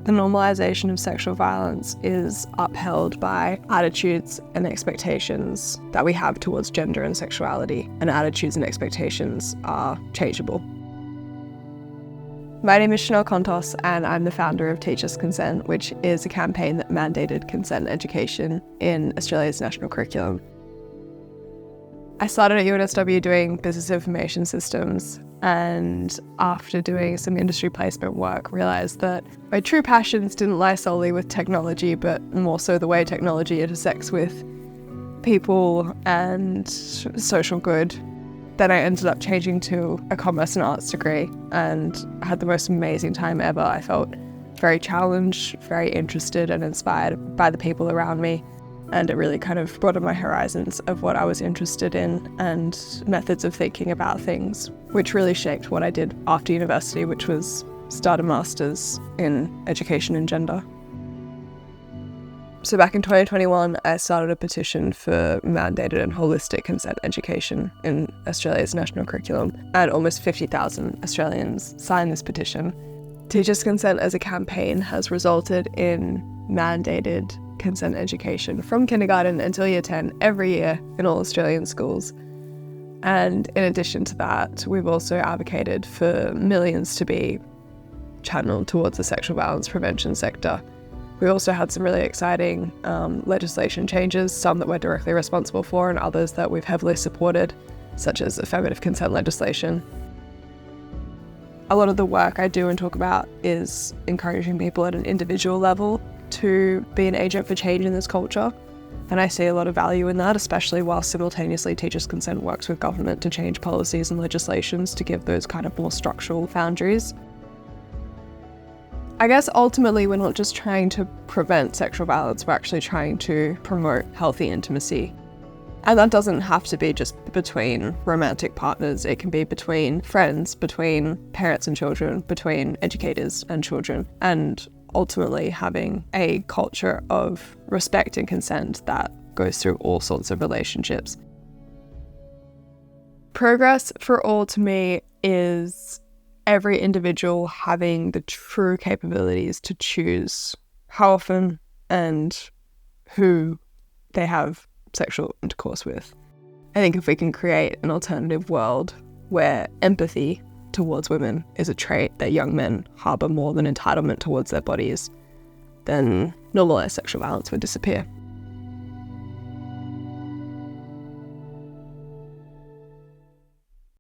The normalization of sexual violence is upheld by attitudes and expectations that we have towards gender and sexuality, and attitudes and expectations are changeable. My name is Contos, and I'm the founder of Teachers Consent, which is a campaign that mandated consent education in Australia's national curriculum. I started at UNSW doing business information systems, and after doing some industry placement work, realised that my true passions didn't lie solely with technology, but more so the way technology intersects with people and social good. Then I ended up changing to a commerce and arts degree and had the most amazing time ever. I felt very challenged, very interested and inspired by the people around me. And it really kind of broadened my horizons of what I was interested in and methods of thinking about things, which really shaped what I did after university, which was start a master's in education and gender. So back in 2021, I started a petition for mandated and holistic consent education in Australia's national curriculum, and almost 50,000 Australians signed this petition. Teachers Consent as a campaign has resulted in mandated consent education from kindergarten until year 10 every year in all Australian schools. And in addition to that, we've also advocated for millions to be channeled towards the sexual violence prevention sector. We also had some really exciting legislation changes, some that we're directly responsible for and others that we've heavily supported, such as affirmative consent legislation. A lot of the work I do and talk about is encouraging people at an individual level to be an agent for change in this culture. And I see a lot of value in that, especially while simultaneously Teachers Consent works with government to change policies and legislations to give those kind of more structural boundaries. I guess ultimately we're not just trying to prevent sexual violence, we're actually trying to promote healthy intimacy. And that doesn't have to be just between romantic partners, it can be between friends, between parents and children, between educators and children, and ultimately having a culture of respect and consent that goes through all sorts of relationships. Progress for all to me is every individual having the true capabilities to choose how often and who they have sexual intercourse with. I think if we can create an alternative world where empathy towards women is a trait that young men harbour more than entitlement towards their bodies, then normalised sexual violence would disappear.